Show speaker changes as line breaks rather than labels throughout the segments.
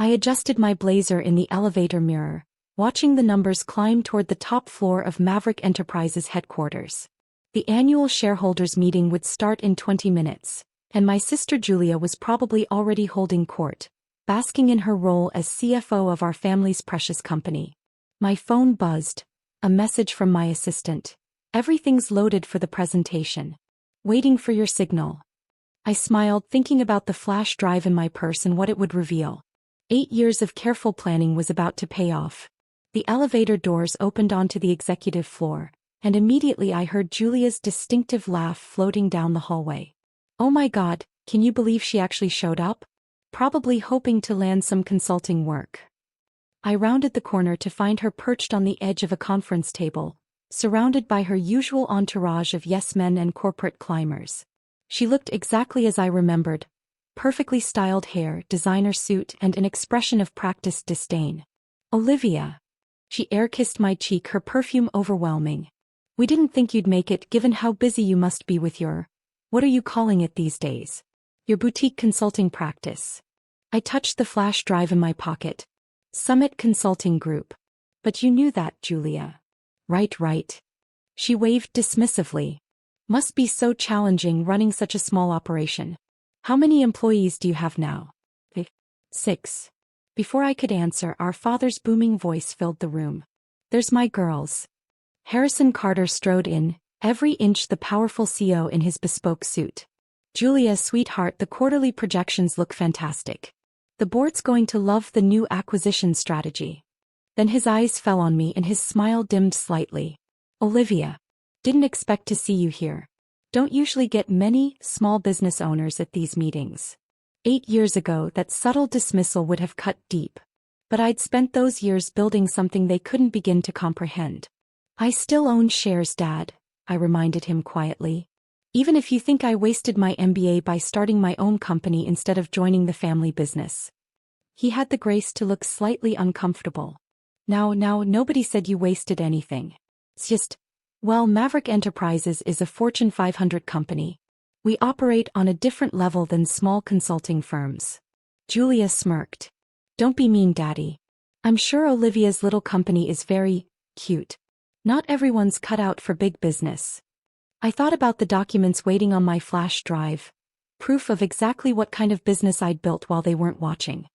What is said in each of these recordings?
I adjusted my blazer in the elevator mirror, watching the numbers climb toward the top floor of Maverick Enterprises headquarters. The annual shareholders meeting would start in 20 minutes, and my sister Julia was probably already holding court, basking in her role as CFO of our family's precious company. My phone buzzed. A message from my assistant. Everything's loaded for the presentation. Waiting for your signal. I smiled, thinking about the flash drive in my purse and what it would reveal. 8 years of careful planning was about to pay off. The elevator doors opened onto the executive floor, and immediately I heard Julia's distinctive laugh floating down the hallway. Oh my God, can you believe she actually showed up? Probably hoping to land some consulting work. I rounded the corner to find her perched on the edge of a conference table, surrounded by her usual entourage of yes-men and corporate climbers. She looked exactly as I remembered. Perfectly styled hair, designer suit, and an expression of practiced disdain. Olivia. She air-kissed my cheek, her perfume overwhelming. We didn't think you'd make it given how busy you must be with your, what are you calling it these days? Your boutique consulting practice. I touched the flash drive in my pocket. Summit Consulting Group. But you knew that, Julia. Right. She waved dismissively. Must be so challenging running such a small operation. How many employees do you have now? 6. Before I could answer, our father's booming voice filled the room. There's my girls. Harrison Carter strode in, every inch the powerful CEO in his bespoke suit. Julia, sweetheart, the quarterly projections look fantastic. The board's going to love the new acquisition strategy. Then his eyes fell on me and his smile dimmed slightly. Olivia. Didn't expect to see you here. Don't usually get many small business owners at these meetings. 8 years ago, that subtle dismissal would have cut deep. But I'd spent those years building something they couldn't begin to comprehend. I still own shares, Dad, I reminded him quietly. Even if you think I wasted my MBA by starting my own company instead of joining the family business. He had the grace to look slightly uncomfortable. Now, nobody said you wasted anything. It's just, well, Maverick Enterprises is a Fortune 500 company. We operate on a different level than small consulting firms. Julia smirked. Don't be mean, Daddy. I'm sure Olivia's little company is very cute. Not everyone's cut out for big business. I thought about the documents waiting on my flash drive, proof of exactly what kind of business I'd built while they weren't watching.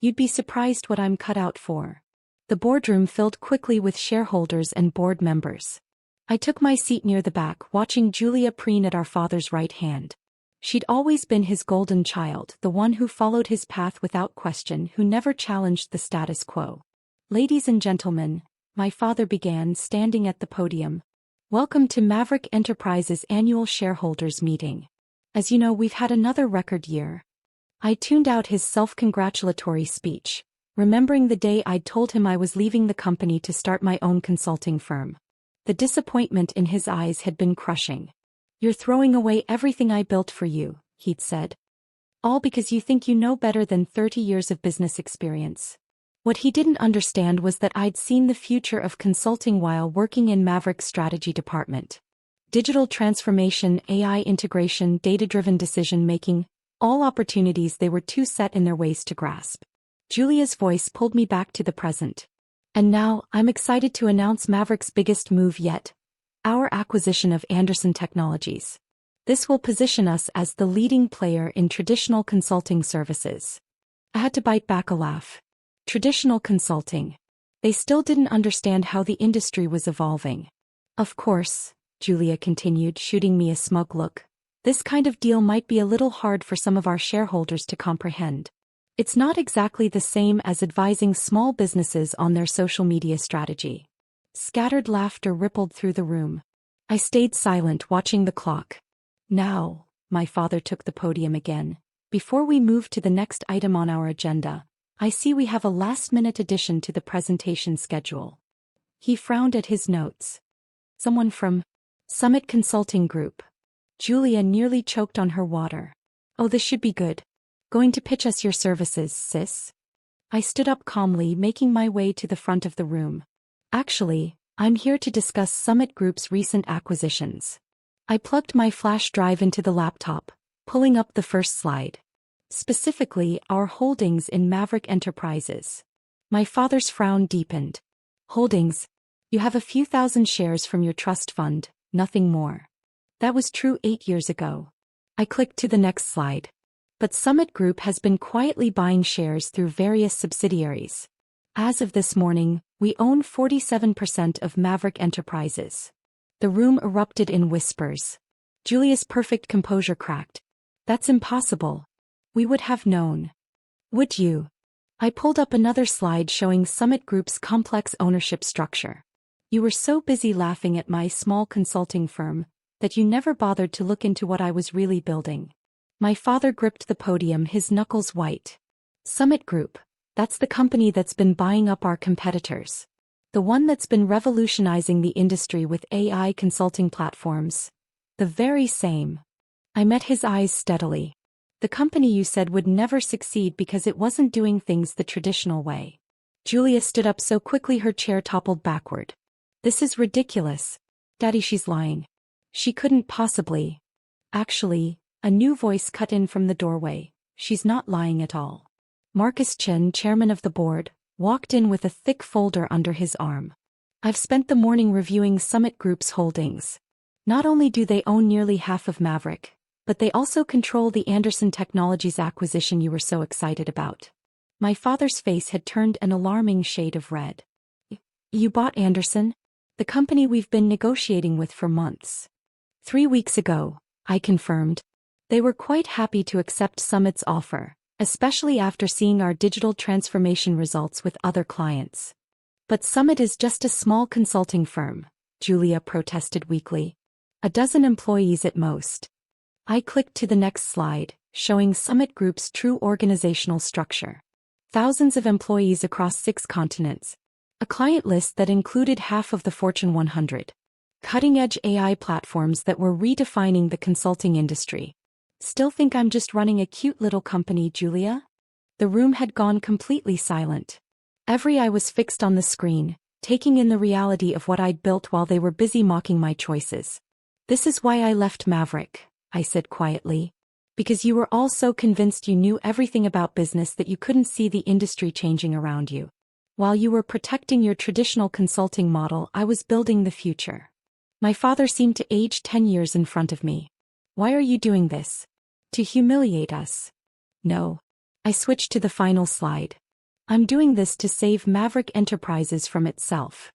You'd be surprised what I'm cut out for. The boardroom filled quickly with shareholders and board members. I took my seat near the back, watching Julia preen at our father's right hand. She'd always been his golden child, the one who followed his path without question, who never challenged the status quo. Ladies and gentlemen, my father began, standing at the podium. Welcome to Maverick Enterprises' annual shareholders meeting. As you know, we've had another record year. I tuned out his self-congratulatory speech, remembering the day I'd told him I was leaving the company to start my own consulting firm. The disappointment in his eyes had been crushing. You're throwing away everything I built for you, he'd said. All because you think you know better than 30 years of business experience. What he didn't understand was that I'd seen the future of consulting while working in Maverick's strategy department. Digital transformation, AI integration, data-driven decision-making, all opportunities they were too set in their ways to grasp. Julia's voice pulled me back to the present. And now, I'm excited to announce Maverick's biggest move yet. Our acquisition of Anderson Technologies. This will position us as the leading player in traditional consulting services. I had to bite back a laugh. Traditional consulting. They still didn't understand how the industry was evolving. Of course, Julia continued, shooting me a smug look. This kind of deal might be a little hard for some of our shareholders to comprehend. It's not exactly the same as advising small businesses on their social media strategy. Scattered laughter rippled through the room. I stayed silent, watching the clock. Now, my father took the podium again. Before we move to the next item on our agenda, I see we have a last-minute addition to the presentation schedule. He frowned at his notes. Someone from Summit Consulting Group. Julia nearly choked on her water. Oh, this should be good. Going to pitch us your services, sis? I stood up calmly, making my way to the front of the room. Actually, I'm here to discuss Summit Group's recent acquisitions. I plugged my flash drive into the laptop, pulling up the first slide. Specifically, our holdings in Maverick Enterprises. My father's frown deepened. Holdings? You have a few thousand shares from your trust fund, nothing more. That was true 8 years ago. I clicked to the next slide. But Summit Group has been quietly buying shares through various subsidiaries. As of this morning, we own 47% of Maverick Enterprises. The room erupted in whispers. Julia's perfect composure cracked. That's impossible. We would have known. Would you? I pulled up another slide showing Summit Group's complex ownership structure. You were so busy laughing at my small consulting firm that you never bothered to look into what I was really building. My father gripped the podium, his knuckles white. Summit Group, that's the company that's been buying up our competitors. The one that's been revolutionizing the industry with AI consulting platforms. The very same. I met his eyes steadily. The company you said would never succeed because it wasn't doing things the traditional way. Julia stood up so quickly her chair toppled backward. This is ridiculous. Daddy, she's lying. She couldn't possibly. Actually, a new voice cut in from the doorway. She's not lying at all. Marcus Chen, chairman of the board, walked in with a thick folder under his arm. I've spent the morning reviewing Summit Group's holdings. Not only do they own nearly half of Maverick, but they also control the Anderson Technologies acquisition you were so excited about. My father's face had turned an alarming shade of red. You bought Anderson? The company we've been negotiating with for months. 3 weeks ago, I confirmed. They were quite happy to accept Summit's offer, especially after seeing our digital transformation results with other clients. But Summit is just a small consulting firm, Julia protested weakly. 12 employees at most. I clicked to the next slide, showing Summit Group's true organizational structure. Thousands of employees across 6 continents. A client list that included half of the Fortune 100. Cutting-edge AI platforms that were redefining the consulting industry. Still think I'm just running a cute little company, Julia? The room had gone completely silent. Every eye was fixed on the screen, taking in the reality of what I'd built while they were busy mocking my choices. This is why I left Maverick, I said quietly. Because you were all so convinced you knew everything about business that you couldn't see the industry changing around you. While you were protecting your traditional consulting model, I was building the future. My father seemed to age 10 years in front of me. Why are you doing this? To humiliate us? No. I switched to the final slide. I'm doing this to save Maverick Enterprises from itself.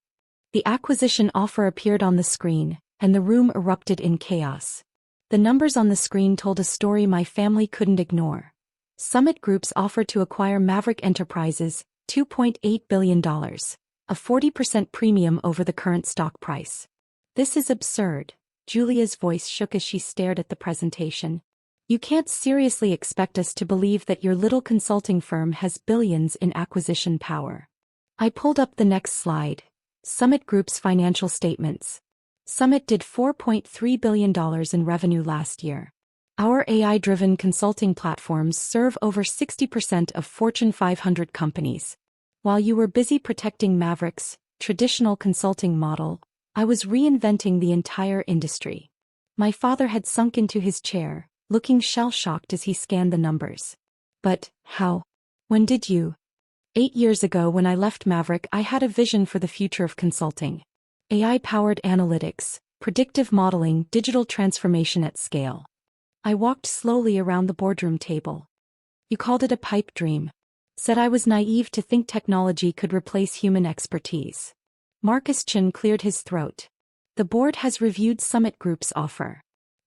The acquisition offer appeared on the screen, and the room erupted in chaos. The numbers on the screen told a story my family couldn't ignore. Summit Group's offer to acquire Maverick Enterprises, $2.8 billion, a 40% premium over the current stock price. This is absurd. Julia's voice shook as she stared at the presentation. You can't seriously expect us to believe that your little consulting firm has billions in acquisition power. I pulled up the next slide. Summit Group's financial statements. Summit did $4.3 billion in revenue last year. Our AI-driven consulting platforms serve over 60% of Fortune 500 companies. While you were busy protecting Maverick's traditional consulting model, I was reinventing the entire industry. My father had sunk into his chair, looking shell-shocked as he scanned the numbers. But, how? When did you? 8 years ago when I left Maverick, I had a vision for the future of consulting. AI-powered analytics, predictive modeling, digital transformation at scale. I walked slowly around the boardroom table. You called it a pipe dream. Said I was naive to think technology could replace human expertise. Marcus Chen cleared his throat. The board has reviewed Summit Group's offer.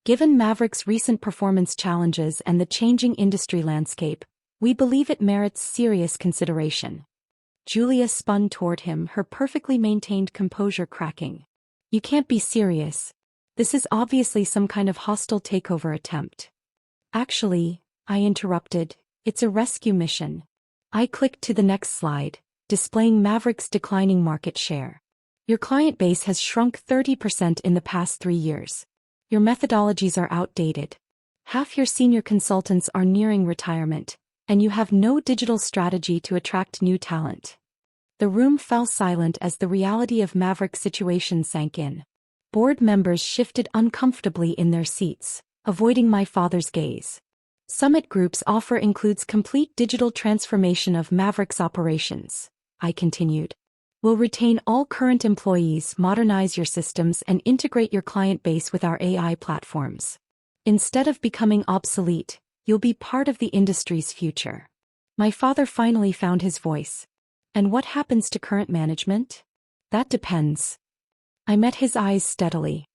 Given Maverick's recent performance challenges and the changing industry landscape, we believe it merits serious consideration. Julia spun toward him, her perfectly maintained composure cracking. You can't be serious. This is obviously some kind of hostile takeover attempt. Actually, I interrupted, it's a rescue mission. I clicked to the next slide, displaying Maverick's declining market share. Your client base has shrunk 30% in the past 3 years. Your methodologies are outdated. Half your senior consultants are nearing retirement, and you have no digital strategy to attract new talent. The room fell silent as the reality of Maverick's situation sank in. Board members shifted uncomfortably in their seats, avoiding my father's gaze. Summit Group's offer includes complete digital transformation of Maverick's operations, I continued. We'll retain all current employees, modernize your systems, and integrate your client base with our AI platforms. Instead of becoming obsolete, you'll be part of the industry's future. My father finally found his voice. And what happens to current management? That depends. I met his eyes steadily.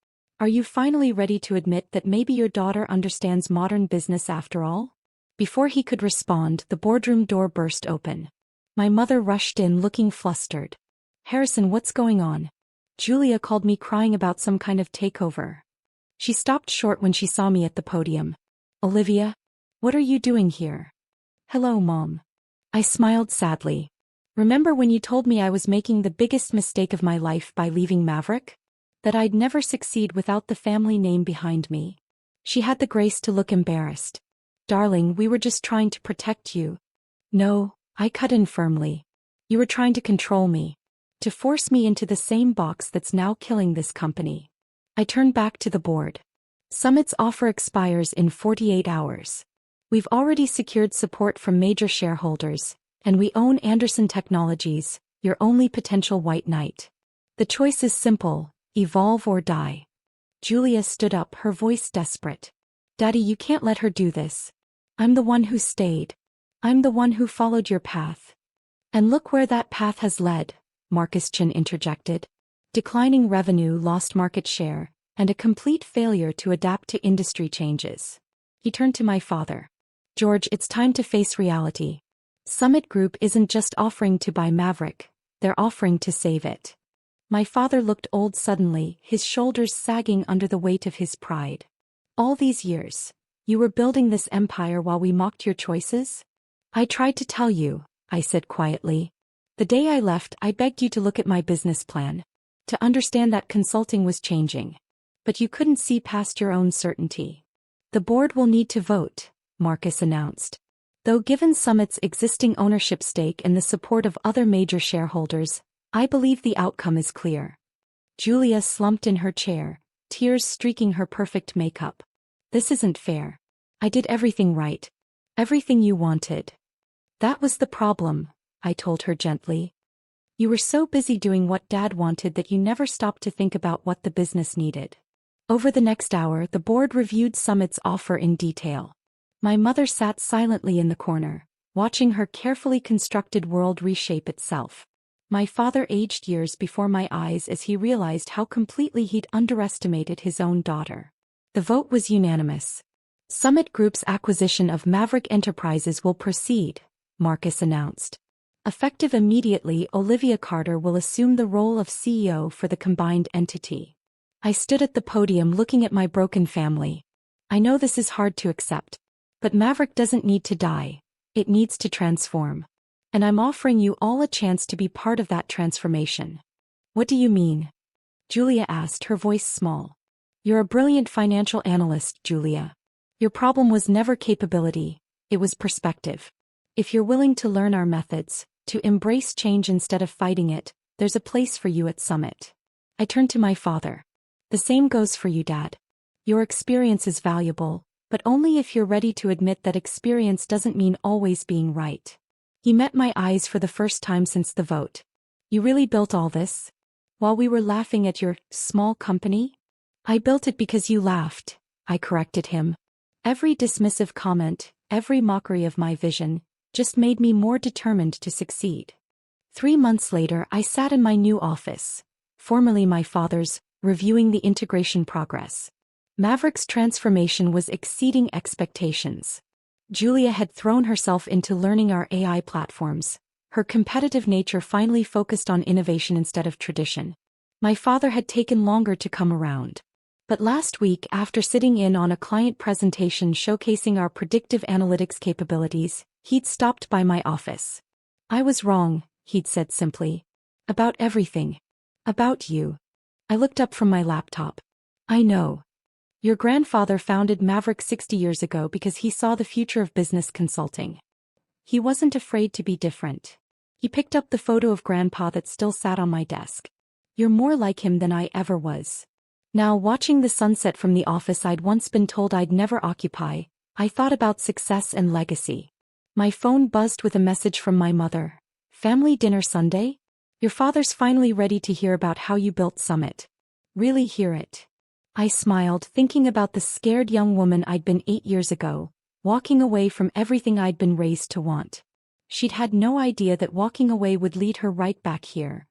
Are you finally ready to admit that maybe your daughter understands modern business after all? Before he could respond, the boardroom door burst open. My mother rushed in looking flustered. Harrison, what's going on? Julia called me crying about some kind of takeover. She stopped short when she saw me at the podium. Olivia? What are you doing here? Hello, Mom. I smiled sadly. Remember when you told me I was making the biggest mistake of my life by leaving Maverick? That I'd never succeed without the family name behind me? She had the grace to look embarrassed. Darling, we were just trying to protect you. No, I cut in firmly. You were trying to control me. To force me into the same box that's now killing this company. I turned back to the board. Summit's offer expires in 48 hours. We've already secured support from major shareholders, and we own Anderson Technologies, your only potential white knight. The choice is simple, evolve or die. Julia stood up, her voice desperate. Daddy, you can't let her do this. I'm the one who stayed. I'm the one who followed your path. And look where that path has led. Marcus Chin interjected. Declining revenue, lost market share, and a complete failure to adapt to industry changes. He turned to my father. George, it's time to face reality. Summit Group isn't just offering to buy Maverick, they're offering to save it. My father looked old suddenly, his shoulders sagging under the weight of his pride. All these years, you were building this empire while we mocked your choices? I tried to tell you, I said quietly. The day I left, I begged you to look at my business plan, to understand that consulting was changing. But you couldn't see past your own certainty. The board will need to vote, Marcus announced. Though given Summit's existing ownership stake and the support of other major shareholders, I believe the outcome is clear. Julia slumped in her chair, tears streaking her perfect makeup. This isn't fair. I did everything right. Everything you wanted. That was the problem, I told her gently. You were so busy doing what Dad wanted that you never stopped to think about what the business needed. Over the next hour, the board reviewed Summit's offer in detail. My mother sat silently in the corner, watching her carefully constructed world reshape itself. My father aged years before my eyes as he realized how completely he'd underestimated his own daughter. The vote was unanimous. Summit Group's acquisition of Maverick Enterprises will proceed, Marcus announced. Effective immediately, Olivia Carter will assume the role of CEO for the combined entity. I stood at the podium looking at my broken family. I know this is hard to accept. But Maverick doesn't need to die. It needs to transform. And I'm offering you all a chance to be part of that transformation. What do you mean? Julia asked, her voice small. You're a brilliant financial analyst, Julia. Your problem was never capability, it was perspective. If you're willing to learn our methods, to embrace change instead of fighting it, there's a place for you at Summit. I turned to my father. The same goes for you, Dad. Your experience is valuable, but only if you're ready to admit that experience doesn't mean always being right. He met my eyes for the first time since the vote. You really built all this? While we were laughing at your small company? I built it because you laughed, I corrected him. Every dismissive comment, every mockery of my vision, just made me more determined to succeed. 3 months later, I sat in my new office, formerly my father's, reviewing the integration progress. Maverick's transformation was exceeding expectations. Julia had thrown herself into learning our AI platforms. Her competitive nature finally focused on innovation instead of tradition. My father had taken longer to come around. But last week, after sitting in on a client presentation showcasing our predictive analytics capabilities, he'd stopped by my office. I was wrong, he'd said simply. About everything. About you. I looked up from my laptop. I know. Your grandfather founded Maverick 60 years ago because he saw the future of business consulting. He wasn't afraid to be different. He picked up the photo of Grandpa that still sat on my desk. You're more like him than I ever was. Now, watching the sunset from the office I'd once been told I'd never occupy, I thought about success and legacy. My phone buzzed with a message from my mother. Family dinner Sunday? Your father's finally ready to hear about how you built Summit. Really hear it. I smiled, thinking about the scared young woman I'd been 8 years ago, walking away from everything I'd been raised to want. She'd had no idea that walking away would lead her right back here.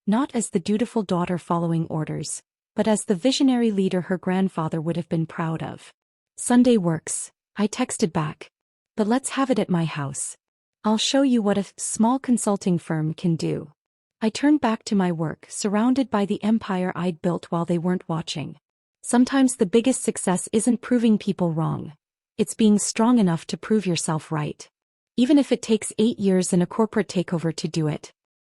Not as the dutiful daughter following orders, but as the visionary leader her grandfather would have been proud of. Sunday works, I texted back. But let's have it at my house. I'll show you what a small consulting firm can do. I turned back to my work, surrounded by the empire I'd built while they weren't watching. Sometimes the biggest success isn't proving people wrong. It's being strong enough to prove yourself right. Even if it takes 8 years and a corporate takeover to do it.